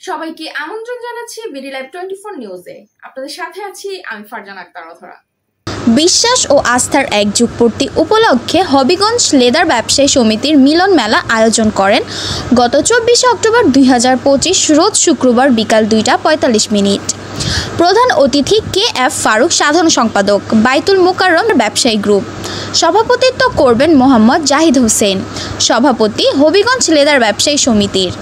সবাইকে আমন্ত্রণ জানাচ্ছি বিডি লাইভ 24 নিউজে। আপনাদের সাথে আছি আমি ফারজানা আক্তার অথরা। বিশ্বাস ও আস্থার এক যুগপূর্তি উপলক্ষে হবিগঞ্জ লেদার ব্যবসায়ী সমিতির মিলন মেলা আয়োজন করেন গত 24 অক্টোবর 2025 রোজ শুক্রবার বিকাল 2:45। প্রধান অতিথি KF ফারুক, সাধারণ সম্পাদক বাইতুল মোকাররম ব্যবসায়ী গ্রুপ। সভাপতিত্ব করবেন মোহাম্মদ জাহিদ হোসেন, সভাপতি হবিগঞ্জ লেদার ব্যবসায়ী সমিতির।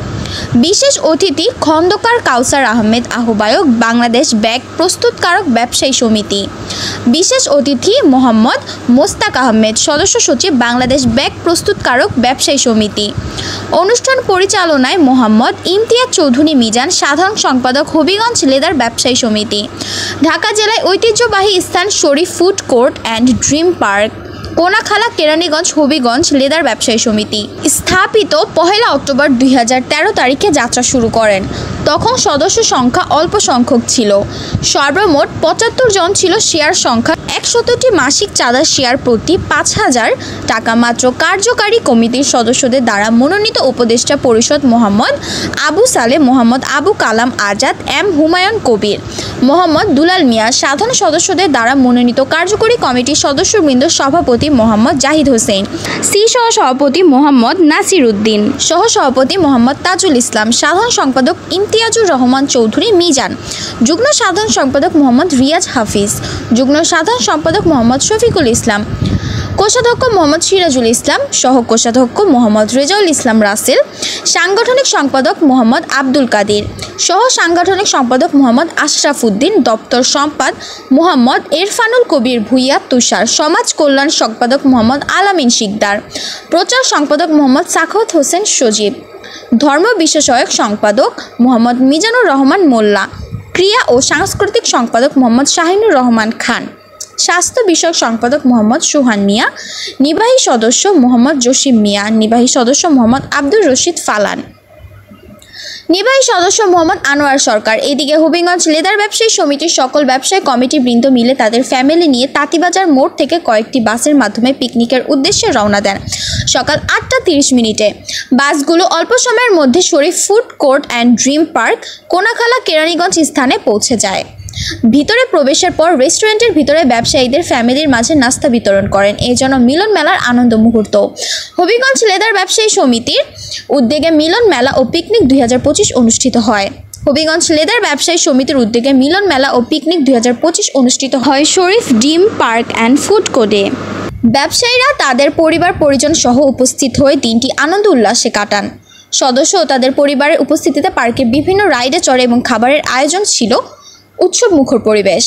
বিশেষ অতিথি খন্দকার কাউসার আহমেদ, আহ্বায়ক বাংলাদেশ ব্যাগ প্রস্তুতকারক ব্যবসায়ী সমিতি। বিশেষ অতিথি মোহাম্মদ মোস্তাক আহমেদ, সদস্য সচিব বাংলাদেশ ব্যাগ প্রস্তুতকারক ব্যবসায়ী সমিতি। অনুষ্ঠান পরিচালনায় মোহাম্মদ ইমতিয়াজ চৌধুরী মিজান, সাধারণ সম্পাদক হবিগঞ্জ লেদার ব্যবসায়ী সমিতি। ঢাকা জেলায় ঐতিহ্যবাহী স্থান Sharif food court and dream park, Konakhala, Keraniganj, Habiganj leather ব্যবসায়ী সমিতি স্থাপিত 1 অক্টোবর 2013 তারিখে যাত্রা শুরু করেন। তখন সদস্য সংখ্যা অল্প সংখ্যক ছিল। সর্বমোট 75 জন ছিল। শেয়ার সংখ্যা 100টি। মাসিক চাঁদা শেয়ার প্রতি 5,000 টাকা মাত্র। কার্যকারী কমিটির সদস্যদের দ্বারা মনোনীত উপদেষ্টা পরিষদ মোহাম্মদ আবু সালে, মোহাম্মদ আবু কালাম আজাদ, M হুমায়ুন কবির, মোহাম্মদ দুলাল মিয়া। সাধারণ সদস্যদের দ্বারা মনোনীত কার্যকরী কমিটির সদস্যবৃন্দ সভাপতি মোহাম্মদ জাহিদ হোসেন, সহ সভাপতি মোহাম্মদ নাসির উদ্দিন, সহ সভাপতি মোহাম্মদ তাজুল ইসলাম, সাধারণ সম্পাদক ইমতিয়াজুর রহমান চৌধুরী মিজান, যুগ্ম সাধারণ সম্পাদক মোহাম্মদ রিয়াজ হাফিজ, যুগ্ম সাধারণ সম্পাদক মোহাম্মদ শফিকুল ইসলাম, কোষাধ্যক্ষ মোহাম্মদ সিরাজুল ইসলাম, সহ কোষাধ্যক্ষ মোহাম্মদ রেজাউল ইসলাম রাসেল, সাংগঠনিক সম্পাদক মোহাম্মদ আব্দুল কাদির, সহ সাংগঠনিক সম্পাদক মোহাম্মদ আশরাফ উদ্দিন, দপ্তর সম্পাদক মোহাম্মদ এরফানুল কবির ভুইয়া তুষার, সমাজ কল্যাণ সম্পাদক মোহাম্মদ আলামিন শিকদার, প্রচার সম্পাদক মোহাম্মদ সাখাওয়াত হোসেন সজীব, ধর্ম বিষয়ক সম্পাদক মোহাম্মদ মিজানুর রহমান মোল্লা, ক্রিয়া ও সাংস্কৃতিক সম্পাদক মোহাম্মদ শাহিনুর রহমান খান, স্বাস্থ্য বিষয়ক সম্পাদক মোহাম্মদ সুহান মিয়া, নির্বাহী সদস্য মোহাম্মদ জসিম মিয়া, নির্বাহী সদস্য মোহাম্মদ আব্দুর রশিদ ফালান, নির্বাহী সদস্য মোহাম্মদ আনোয়ার সরকার। এদিকে হবিগঞ্জ লেদার ব্যবসায়ী সমিতির সকল ব্যবসায়ী কমিটি বৃন্দ মিলে তাদের ফ্যামিলি নিয়ে তাঁতিবাজার মোড় থেকে কয়েকটি বাসের মাধ্যমে পিকনিকের উদ্দেশ্যে রওনা দেন সকাল 8:30। বাসগুলো অল্প সময়ের মধ্যে Sharif food court and dream park, Konakhala, Keraniganj স্থানে পৌঁছে যায়। ভিতরে প্রবেশের পর রেস্টুরেন্টের ভিতরে ব্যবসায়ীদের ফ্যামিলির মাঝে নাস্তা বিতরণ করেন। এই জন্য মিলন মেলার আনন্দ মুহূর্ত। হবিগঞ্জ লেদার ব্যবসায়ী সমিতির উদ্যোগে মিলন মেলা ও পিকনিক 2025 অনুষ্ঠিত হয়। হবিগঞ্জ লেদার ব্যবসায়ী সমিতির উদ্যোগে মিলন মেলা ও পিকনিক 2025 অনুষ্ঠিত হয় শরীফ ড্রিম পার্ক অ্যান্ড ফুড কোর্টে। ব্যবসায়ীরা তাদের পরিবার পরিজন সহ উপস্থিত হয়ে দিনটি আনন্দ উল্লাসে কাটান। সদস্য ও তাদের পরিবারের উপস্থিতিতে পার্কে বিভিন্ন রাইডে চড়ে এবং খাবারের আয়োজন ছিল উৎসব মুখর পরিবেশ।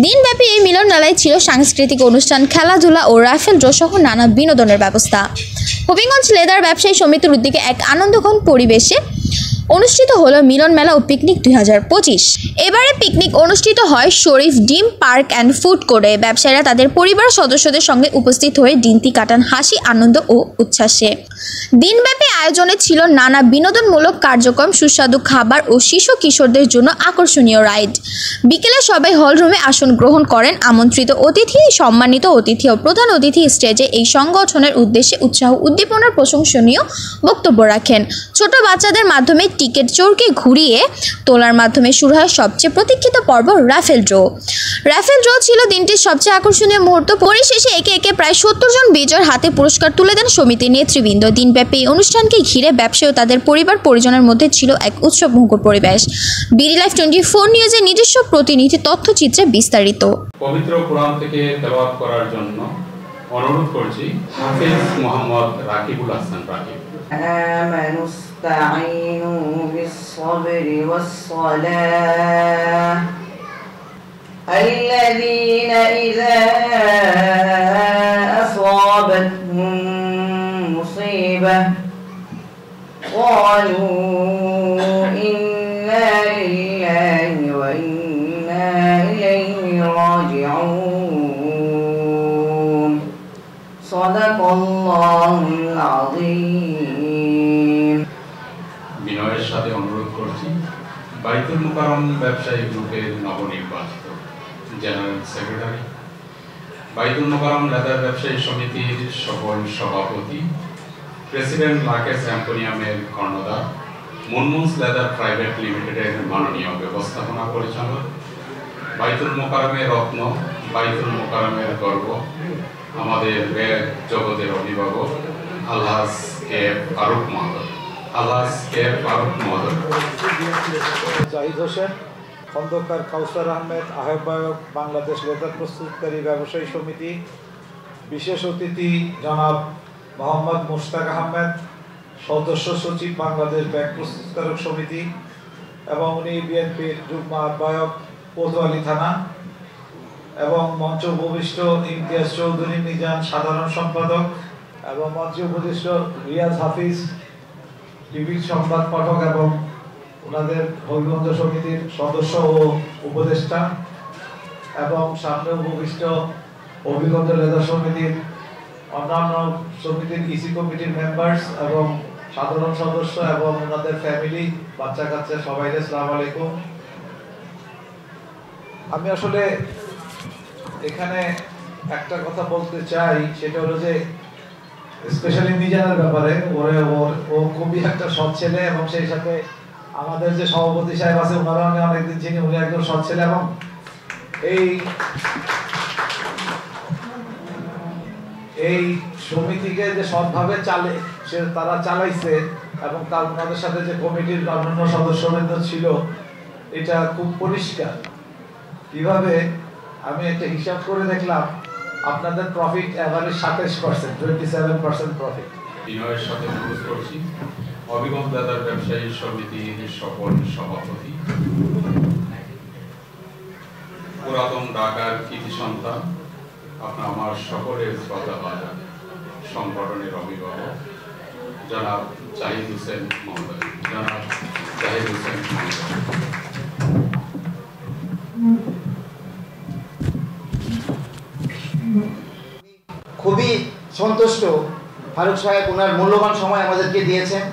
দিনব্যাপী এই মিলন মেলায় ছিল সাংস্কৃতিক অনুষ্ঠান, খেলাধুলা ও রাইফেল ড্র সহ নানা বিনোদনের ব্যবস্থা। হবিগঞ্জ লেদার ব্যবসায়ী সমিতির উদ্যোগে এক আনন্দঘন পরিবেশে অনুষ্ঠিত হলো মিলন মেলা ও পিকনিক 2025। এবারে পিকনিক অনুষ্ঠিত হয় শরীফ ড্রিম পার্ক অ্যান্ড ফুড কোর্টে। ব্যবসায়ীরা তাদের পরিবার সদস্যদের সঙ্গে উপস্থিত হয়ে দিনটি কাটান হাসি, আনন্দ ও উচ্ছ্বাসে। দিনব্যাপী আয়োজনে ছিল নানা বিনোদনমূলক কার্যক্রম, সুস্বাদু খাবার ও শিশু কিশোরদের জন্য আকর্ষণীয় রাইড। বিকেলে সবাই হলরুমে আসন গ্রহণ করেন। আমন্ত্রিত অতিথি, সম্মানিত অতিথি ও প্রধান অতিথি স্টেজে এই সংগঠনের উদ্দেশ্যে উৎসাহ উদ্দীপনার প্রশংসনীয় বক্তব্য রাখেন। ছোট বাচ্চাদের মাধ্যমে টিকিট চোরকে ঘুরিয়ে তোলার মাধ্যমে শুরু হয় সবচেয়ে প্রতীক্ষিত পর্ব রাফেল ড্র। রাফেল ড্র ছিল দিনটির সবচেয়ে আকর্ষণীয় মুহূর্ত। পরিশেষে একে একে প্রায় 70 জন বিজয়ের হাতে পুরস্কার তুলে দেন সমিতির নেতৃবৃন্দ। দিনব্যাপী এই অনুষ্ঠানকে ঘিরে ব্যবসায়ী ও তাদের পরিবার পরিজনের মধ্যে ছিল এক উৎসব মুখর পরিবেশ। বিডি লাইভ 24 নিউজের নিজস্ব প্রতিনিধি তথ্যচিত্রে বিস্তারিত। পবিত্র কোরআন থেকে তেলাওয়াত করার জন্য অনুরোধ করছি হাফেজ মোহাম্মদ রাকিবুল হাসান রাকিব। استعينوا بالصبر والصلاة الذين إذا أصابتهم مصيبة قالوا إنا لله وإنا إليه راجعون صدق الله العظيم। বিনয়ের সাথে অনুরোধ করছি বাইতুল মোকাররম ব্যবসায়ী গ্রুপের নবনির্বাচিত জেনারেল সেক্রেটারি, বাইতুল মোকাররম লেদার ব্যবসায়ী সমিতির সকল সভাপতি, প্রেসিডেন্ট লাকেশ অ্যাম্পোনিয়ামের কর্ণধার, মুনমুনস লেদার প্রাইভেট লিমিটেডের মাননীয় ব্যবস্থাপনা পরিচালক, বাইতুল মোকাররমের রত্ন, বাইতুল মোকাররমের গর্ব, আমাদের ব্যাগ জগতের অভিভাবক আলহাজ কে ফারুক মহোদয়, আলহাজ কে ফারুক মহোদয়, জাহিদ হোসেন, খন্দকার কাউসার আহমেদ, আহ্বায়ক বাংলাদেশ লেদার প্রস্তুতকারী ব্যবসায়ী সমিতি, বিশেষ অতিথি জনাব মোহাম্মদ মুশতাক আহমেদ, সদস্য সচিব বাংলাদেশ ব্যাগ প্রস্তুতকারক সমিতি, এবং উনি বিএনপির যুগ্ম আহ্বায়ক কোতোয়ালি থানা, এবং মঞ্চ উপবিষ্ট ইমতিয়াজ চৌধুরী মিজান সাধারণ সম্পাদক, এবং মঞ্চে উপবিষ্ট রিয়াজ হাফিজ টিভির সংবাদ পাঠক এবং ওনাদের হবিগঞ্জ সমিতির সদস্য ও উপদেষ্টা, এবং সামনে উপবিষ্ট হবিগঞ্জ লেদার সমিতির অন্যান্য সমিতির ইসি কমিটির মেম্বার্স এবং সাধারণ সদস্য এবং ওনাদের ফ্যামিলি, বাচ্চা কাচ্চা সবাই, আসসালামু আলাইকুম। আমি আসলে এখানে একটা কথা বলতে চাই, সেটা হলো যে স্পেশালি মিজানের ব্যাপারে। ও খুবই একটা সৎ ছেলে, এবং সেই সাথে আমাদের যে সভাপতি সাহেব আছে ওনারা আমি অনেকদিন চিনি, উনি একজন সৎ ছেলে, এবং এই সমিতিকে যে সৎভাবে তারা চালাইছে, এবং তার ওনাদের সাথে যে কমিটির অন্যান্য সদস্যবৃন্দ ছিল, এটা খুব পরিষ্কার। কিভাবে আমি একটা হিসাব করে দেখলাম, আপনাদের প্রফিট এভারেজ 27%, 27% প্রফিট। বিনয়ের সাথে অনুরোধ করছি হবিগঞ্জ লেদার ব্যবসায়ী সমিতির সকল সভাপতি, পুরাতন ঢাকার কৃতি সন্তান, আপনার আমার সকলের শ্রদ্ধাভাজন সংগঠনের অভিভাবক জনাব জাহিদ হোসেন মহোদয়, জনাব জাহিদ হোসেন মহোদয়, খুবই সন্তুষ্ট ফারুক সাহেব ওনার মূল্যবান সময় আমাদেরকে দিয়েছেন,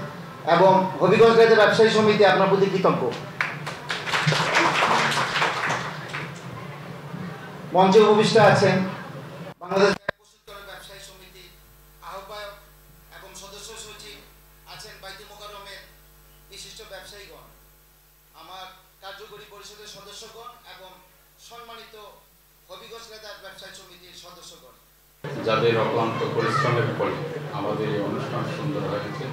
এবং হবিগঞ্জ লেদার ব্যবসায়ী সমিতি আপনার প্রতি কৃতজ্ঞ। মঞ্চে উপবিষ্ট আছেন বাংলাদেশ ব্যবসায়ী সমিতি আহ্বায়ক এবং সদস্য সচিব, আছেন বাইতুল মোকাররমের বিশিষ্ট ব্যবসায়ীগণ, আমার কার্যকরী পরিষদের সদস্যগণ এবং সম্মানিত হবিগঞ্জ লেদার ব্যবসায়ী সমিতির সদস্যগণ, যাদের অক্লান্ত পরিশ্রমের ফলে আমাদের এই অনুষ্ঠান সুন্দর হয়েছে,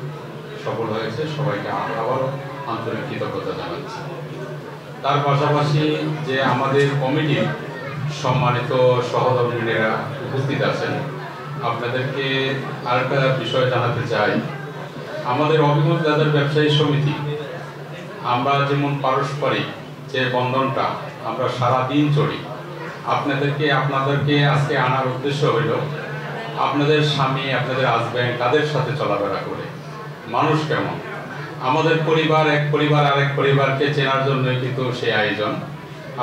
সফল হয়েছে, সবাইকে আবারও আন্তরিক কৃতজ্ঞতা জানাচ্ছি। তার পাশাপাশি যে আমাদের কমিটির সম্মানিত সহধর্মিণীরা উপস্থিত আছেন, আপনাদেরকে আরেকটা বিষয় জানাতে চাই। আমাদের হবিগঞ্জ লেদার ব্যবসায়ী সমিতি, আমরা যেমন পারস্পরিক যে বন্ধনটা আমরা সারাদিন চলি, আপনাদেরকে আজকে আনার উদ্দেশ্য হইল আপনাদের স্বামী, আপনাদের হাজব্যান্ড, তাদের সাথে চলাফেরা করে মানুষ কেমন, আমাদের পরিবার এক পরিবার আরেক পরিবারকে চেনার জন্যই কিন্তু সেই আয়োজন।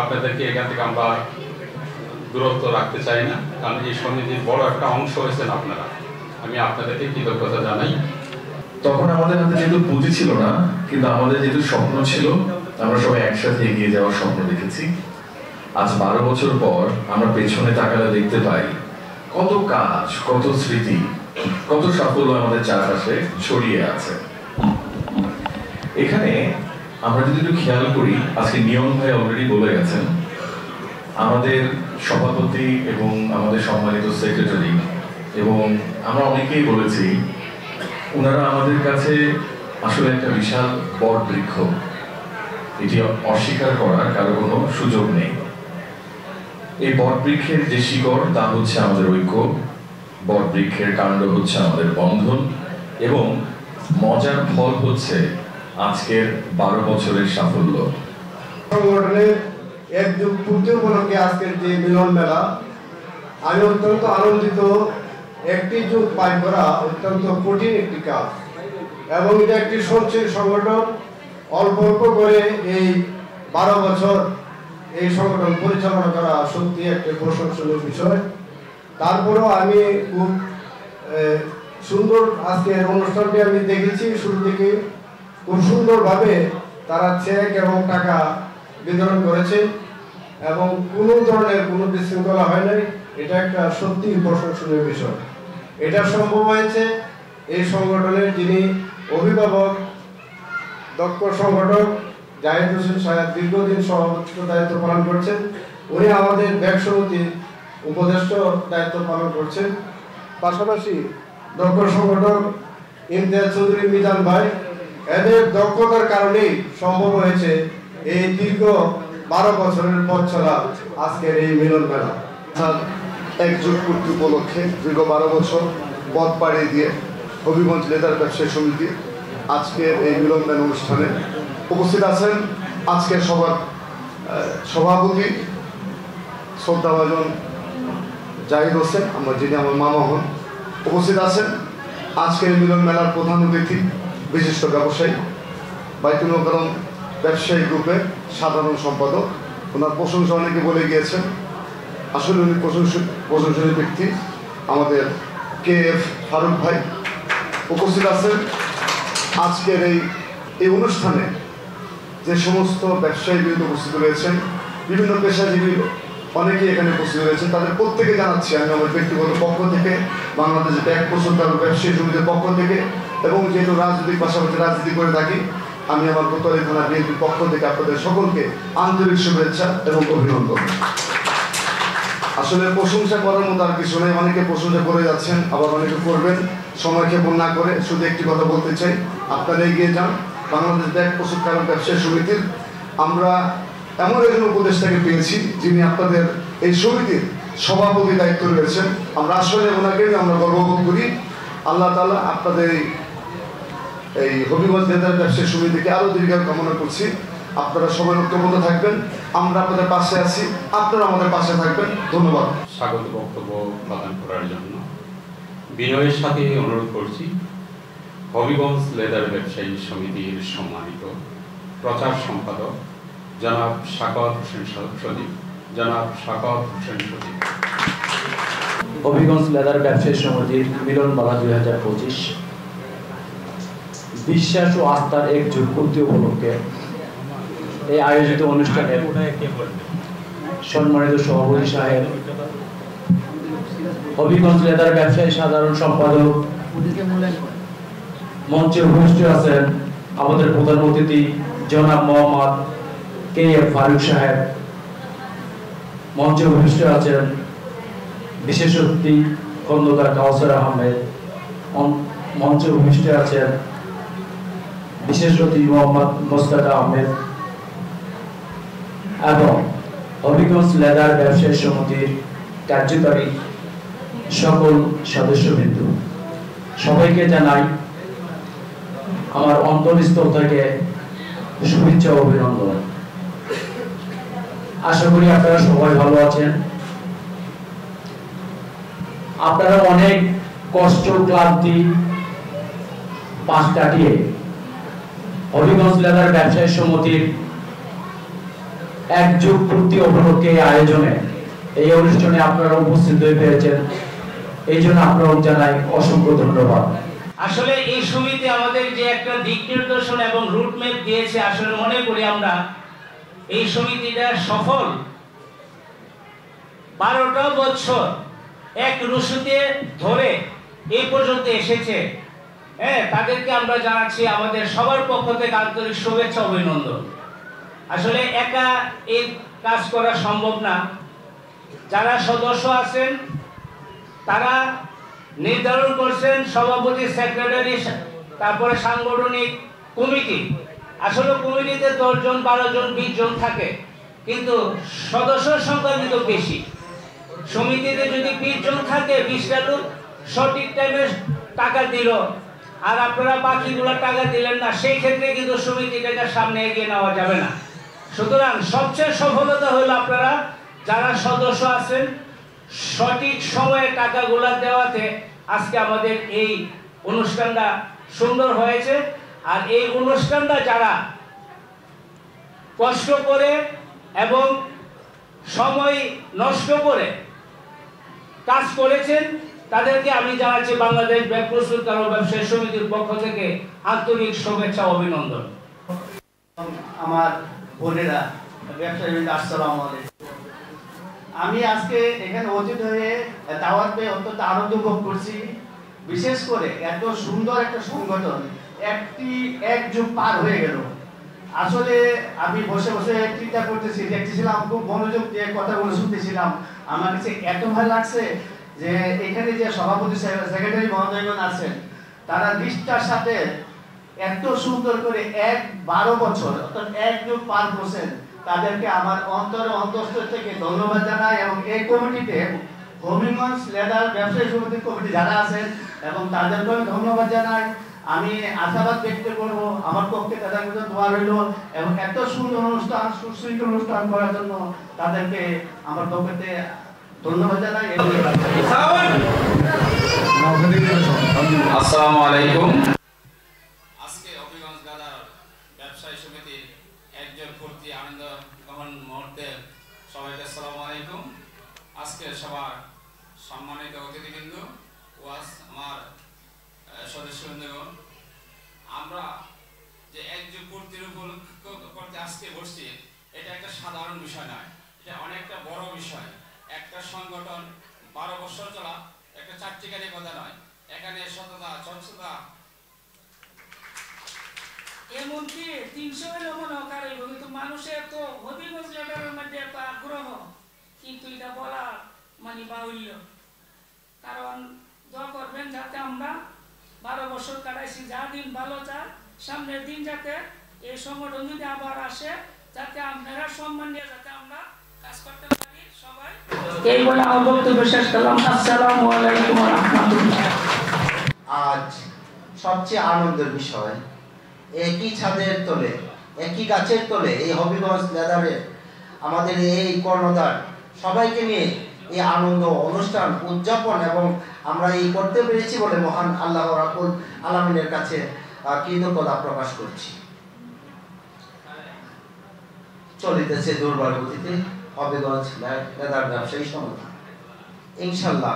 আপনাদেরকে এখান থেকে আমরা দূরত্ব রাখতে চাই না, কারণ এই সমিতির বড় একটা অংশ হয়েছেন আপনারা। আমি আপনাদেরকে কৃতজ্ঞতা জানাই। তখন আমাদের হাতে যেহেতু পুঁজি ছিল না, কিন্তু আমাদের যেহেতু স্বপ্ন ছিল, আমরা সবাই একসাথে এগিয়ে যাওয়ার স্বপ্ন দেখেছি। আজ 12 বছর পর আমরা পেছনে তাকালে দেখতে পাই কত কাজ, কত স্মৃতি, কত সাফল্য আমাদের চারপাশে ছড়িয়ে আছে। এখানে আমরা যদি একটু খেয়াল করি, আজকে নিয়ম ভাই অলরেডি বলে গেছেন, আমাদের সভাপতি এবং আমাদের সম্মানিত সেক্রেটারি এবং আমরা অনেকেই বলেছি, ওনারা আমাদের কাছে আসলে একটা বিশাল বট বৃক্ষ। এটি অস্বীকার করার কারো কোনো সুযোগ নেই। এই বট বৃক্ষের যে শিকড়, তা হচ্ছে আমাদের ঐক্য, বট বৃক্ষের কাণ্ড হচ্ছে আমাদের বন্ধন, এবং মজার ফল হচ্ছে আজকের 12 বছরের সাফল্য। সংগঠনের এক যুগ পূর্তি উপলক্ষে আজকের যে মিলন মেলা, আমি অত্যন্ত আনন্দিত। একটি যুগ পার করা অত্যন্ত কঠিন একটি কাজ, এবং এটা একটি সঞ্চয় সংগঠন। অল্প অল্প করে এই 12 বছর এই সংগঠন পরিচালনা করা সত্যি একটি প্রশংসনীয় বিষয়। তারপরেও আমি খুব সুন্দর আজকের অনুষ্ঠানটি আমি দেখেছি। শুরু থেকে খুব সুন্দরভাবে তারা চেক এবং টাকা বিতরণ করেছে, এবং কোনো ধরনের কোনো বিশৃঙ্খলা হয় নাই। এটা একটা সত্যি প্রশংসনীয় বিষয়। এটা সম্ভব হয়েছে এই সংগঠনের যিনি অভিভাবক, দক্ষ সংগঠক জাহিদ হোসেন সাহেব দীর্ঘদিন সভাপতিত্ব দায়িত্ব পালন করছেন। উনি আমাদের ব্যাংক সমিতির উপদেষ্টা দায়িত্ব পালন করছেন। পাশাপাশি দক্ষ সংগঠক ইমতিয়াজ চৌধুরী মিজান ভাই, এদের দক্ষতার কারণেই সম্ভব হয়েছে এই দীর্ঘ 12 বছরের পথ চলা আজকের এই মিলন মেলা। এক যুগ পূর্তি উপলক্ষে দীর্ঘ 12 বছর পথ পাড়ি দিয়ে হবিগঞ্জ লেদার ব্যবসায়ী সমিতি আজকের এই মিলন মেলা অনুষ্ঠানে উপস্থিত আছেন আজকের সভার সভাপতি শ্রদ্ধাভাজন জাহিদ হোসেন, যিনি আমার মামা হন। উপস্থিত আছেন আজকের মিলন মেলার প্রধান অতিথি বিশিষ্ট ব্যবসায়ী বাইতুল মোকাররম ব্যবসায়ী গ্রুপের সাধারণ সম্পাদক। ওনার প্রশংসা অনেকে বলে গিয়েছেন, আসলে উনি প্রশংসনীয় ব্যক্তি আমাদের KF ফারুক ভাই। উপস্থিত আছেন আজকের এই অনুষ্ঠানে যে সমস্ত ব্যবসায়ী বৃন্দ উপস্থিত রয়েছেন, বিভিন্ন পেশাজীবী অনেকেই এখানে উপস্থিত রয়েছেন, তাদের প্রত্যেকে জানাচ্ছি আমি আমার ব্যক্তিগত পক্ষ থেকে, বাংলাদেশ ব্যাংক প্রস্তুতকারক ব্যবসায়ী সমিতির পক্ষ থেকে, এবং যেহেতু রাজনৈতিক পাশাপাশি রাজনীতি করে থাকি, আমি আমার কোতোয়ালি থানা বিএনপির পক্ষ থেকে আপনাদের সকলকে আন্তরিক শুভেচ্ছা এবং অভিনন্দন। আসলে প্রশংসা করার মতো আর কিছু নেই, অনেকে প্রশংসা করে যাচ্ছেন, আবার অনেকে করবেন। সময় ক্ষেপণ না করে শুধু একটি কথা বলতে চাই, আপনারা এগিয়ে যান। বাংলাদেশ ব্যাংক প্রস্তুতকারক ব্যবসায়ী সমিতির আমরা এমন একজন উপদেষ্টাকে পেয়েছি যিনি আপনাদের এই সমিতির সভাপতি দায়িত্ব রয়েছেন। আমরা আসলে ওনাকে আমরা গর্ববোধ করি। আল্লাহ তাআলা আপনাদের এই হবিগঞ্জ লেদার ব্যবসায়ী সমিতিকে আরও দীর্ঘায়ু কামনা করছি। আপনারা সবাই ঐক্যবদ্ধ থাকবেন, আমরা আপনাদের পাশে আছি, আপনারা আমাদের পাশে থাকবেন। ধন্যবাদ। স্বাগত বক্তব্য প্রদান করার জন্য বিনয়ের সাথে অনুরোধ করছি হবিগঞ্জ লেদার ব্যবসায়ী সমিতির সম্মানিত প্রচার সম্পাদক জনাব সাকাওয়াত হোসেন সজীব। হবিগঞ্জ লেদার ব্যবসায়ী সমিতির মিলন মেলা 2025 বিশ্বাস ও আস্থার এক যুগ পূর্তি উপলক্ষে এই আয়োজিত অনুষ্ঠানে সম্মানিত সভাপতি সাহেব, হবিগঞ্জ লেদার ব্যবসায়ী সাধারণ সম্পাদক, মঞ্চে উপস্থিত আছেন আমাদের প্রধান অতিথি জনাব মোহাম্মদ KF ফারুক সাহেব, মঞ্চে উপস্থিত আছেন বিশেষ অতিথি খন্দকার কাউসার আহমেদ, মঞ্চে উপস্থিত আছেন বিশেষ অতিথি মোহাম্মদ মোস্তাক আহমেদ এবং হবিগঞ্জ লেদার ব্যবসায়ী সমিতির কার্যকারী সকল সদস্যবৃন্দ। সবাইকে জানাই আমার অন্তরস্থল থেকে শুভেচ্ছা ও অভিনন্দন। আশা করি আপনারা সবাই ভালো আছেন। আপনারা অনেক কষ্ট ক্লান্তি পাশ কাটিয়ে হবিগঞ্জ লেদার ব্যবসায়ী সমিতির এক যুগ পূর্তি উপলক্ষে আয়োজনে এই অনুষ্ঠানে আপনারা উপস্থিত হয়ে পেরেছেন, এই জন্য আপনারা জানাই অসংখ্য ধন্যবাদ। আসলে এই সমিতি আমাদের যে একটা দিক নির্দেশন এবং রুটম্যাপ দিয়েছে, আসলে মনে করি আমরা এই সমিতিটা সফল। 12টা বছর এক রুশুতে ধরে এই পর্যন্ত এসেছে। তাদেরকে আমরা জানাচ্ছি আমাদের সবার পক্ষ থেকে আন্তরিক শুভেচ্ছা অভিনন্দন। আসলে একা এই কাজ করা সম্ভব না। যারা সদস্য আছেন তারা নির্ধারণ করছেন সভাপতি, সেক্রেটারি, তারপরে সাংগঠনিক কমিটি। আসলে কমিটিতে 10 জন, 12 জন, 20 জন থাকে, কিন্তু সদস্যের সংখ্যা কিন্তু বেশি। সমিতিতে যদি 20 জন থাকে, 20টা লোক সঠিক টাইমে টাকা দিল আর আপনারা বাকিগুলো টাকা দিলেন না, সেই ক্ষেত্রে কিন্তু সমিতিটাকে সামনে এগিয়ে নেওয়া যাবে না। সুতরাং সবচেয়ে সফলতা হলো আপনারা যারা সদস্য আছেন সঠিক সময়ে টাকাগুলা দেওয়াতে আজকে আমাদের এই অনুষ্ঠানটা সুন্দর হয়েছে। আর এই অনুষ্ঠানটা যারা কষ্ট করে এবং সময় নষ্ট করে কাজ করেছেন তাদেরকে আমি জানাচ্ছি বাংলাদেশ ব্যাংক প্রস্তুতকারক ব্যবসায়ী সমিতির পক্ষ থেকে আন্তরিক শুভেচ্ছা অভিনন্দন। আমার বোনেরা, ব্যবসায়ী, আসসালামু আলাইকুম। আমি আজকে এখানে অতিথি হয়ে দাওয়াত পেয়ে অত্যন্ত আনন্দ ভোগ করছি। বিশেষ করে এত সুন্দর একটা সংগঠন এক যুগ পার হয়ে গেল। আসলে আমি বসে বসে চিন্তা করতেছি, দেখতেছিলাম, খুব মনোযোগ দিয়ে কথাগুলো শুনতেছিলাম। আমার কাছে এত ভালো লাগছে যে এখানে যে সভাপতি সেক্রেটারি মহোদয়গণ আছেন, তারা নিষ্ঠার সাথে এত সুন্দর করে 12 বছর অর্থাৎ 1 যুগ পার করছেন। তাদেরকে আমার অন্তঃস্থল থেকে ধন্যবাদ জানাই। এবং এই কমিটিতে হবিগঞ্জ লেদার ব্যবসায়ী সমিতির কমিটি যারা আছেন এবং তাদেরকে আমি ধন্যবাদ জানাই। আমি আশাবাদ ব্যক্ত করবো আমার পক্ষে তাদের মধ্যে দোয়া রইল এবং এত সুন্দর অনুষ্ঠান, সুশৃঙ্খল অনুষ্ঠান করার জন্য তাদেরকে আমার পক্ষে ধন্যবাদ জানাই। আসসালামু আলাইকুম। আজকে হবিগঞ্জ লেদার ব্যবসায়ী সমিতির একজন পূর্তি আনন্দ গ্রহণ মুহূর্তে সবাইকে আসসালামু আলাইকুম। আজকে সবার সম্মানিত অতিথিবৃন্দ ও আমার সদস্যবৃন্দগণ, আমরা যে এক যুগ পূর্তির করতে আজকে বসছি, এটা একটা সাধারণ বিষয় নয়, এটা অনেকটা বড় বিষয়। একটা সংগঠন 12 বছর চলা একটা চারটিকারি কথা নয়। এখানে সততা, স্বচ্ছতা, এমনকি 300 হইলেও মনে হয় কিন্তু মানুষের তো হবিগঞ্জ লেদারের মধ্যে এত আগ্রহ, কিন্তু এটা বলা মানে বাহুল্য। কারণ দোয়া করবেন যাতে আমরা 12 বছর কাটাইছি, যা দিন ভালো যায়, সামনের দিন যাতে এই সংগঠন যদি আবার আসে, যাতে আপনারা সম্মান দিয়ে যাতে আমরা কাজ করতে পারি। সবাই এই বলে আমার বক্তব্য শেষ করলাম। আসসালামু আলাইকুম ওয়া রাহমাতুল্লাহ। আজ সবচেয়ে আনন্দের বিষয়, একই ছাদের তলে, একই গাছের তলে এই হবিগঞ্জ লেদারের আমাদের এই কর্ণধার সবাইকে নিয়ে এই আনন্দ অনুষ্ঠান উদযাপন এবং আমরা এই করতে পেরেছি বলে মহান আল্লাহ রাব্বুল আলামিনের কাছে কৃতজ্ঞতা প্রকাশ করছি। চলিতেছে দুর্বার গতিতে হবিগঞ্জ লেদার ব্যবসায়ী সমিতি। ইনশাল্লাহ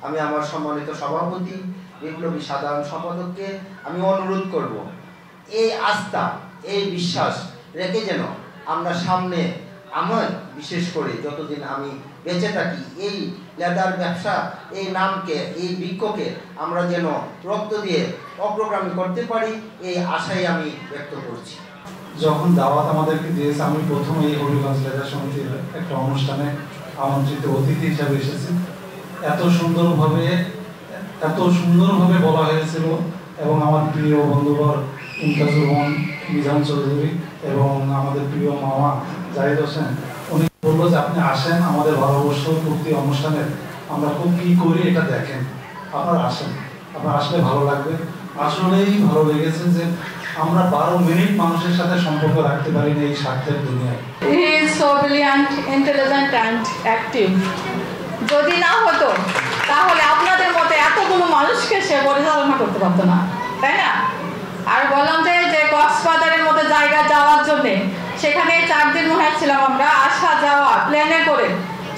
আমি আমার সম্মানিত সভাপতি বিপ্লবী সাধারণ সম্পাদককে আমি অনুরোধ করব, এই আস্থা, এই বিশ্বাস রেখে যেন আমরা সামনে, আমার বিশেষ করে যতদিন আমি বেঁচে থাকি, এই লেদার ব্যবসা, এই নামকে, এই বৃক্ষকে আমরা যেন রক্ত দিয়ে অগ্রগামী করতে পারি, এই আশাই আমি ব্যক্ত করছি। যখন দাওয়াত আমাদেরকে দিয়েছে, আমি প্রথম এই হবিগঞ্জ লেদার সমিতির একটা অনুষ্ঠানে আমন্ত্রিত অতিথি হিসাবে এসেছি। এত সুন্দরভাবে বলা হয়েছিল এবং আমার প্রিয় বন্ধুবর ইমতাজুর রহমান মিজান চৌধুরী এবং আমাদের প্রিয় মামা জাহিদ হোসেন, উনি বললো যে আপনি আসেন আমাদের ভারতবর্ষ পূর্তি অনুষ্ঠানে, আমরা খুব কি করি এটা দেখেন, আপনারা আসেন, আপনার আসলে ভালো লাগবে। আসলেই ভালো লেগেছে যে আমরা 12 মিনিট মানুষের সাথে সম্পর্ক রাখতে পারি না এই স্বার্থের দুনিয়ায়। He is so brilliant, intelligent and active. যদি না হতো তাহলে আপনাদের মতো এতগুলো মানুষকে সে পরিচালনা করতে পারতো না, তাই না? আর বললাম যে কক্সবাজারের মতো জায়গা যাওয়ার জন্য সেখানে 4 দিন ছিলাম আমরা, আসা যাওয়া প্লেনে করে,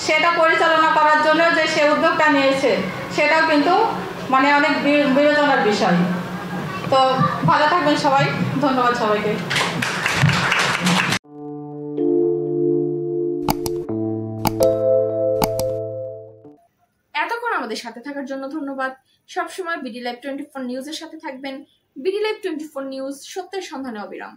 সেটা পরিচালনা করার জন্য যে সে উদ্যোগটা নিয়েছে সেটাও কিন্তু মানে অনেক বিবেচনার বিষয়। তো ভালো থাকবেন সবাই, ধন্যবাদ সবাইকে। এতক্ষণ আমাদের সাথে থাকার জন্য ধন্যবাদ। সবসময় বিডি লাইভ 24 নিউজের সাথে থাকবেন। বিডি লাইভ 24 নিউজ, সত্যের সন্ধানে অবিরাম।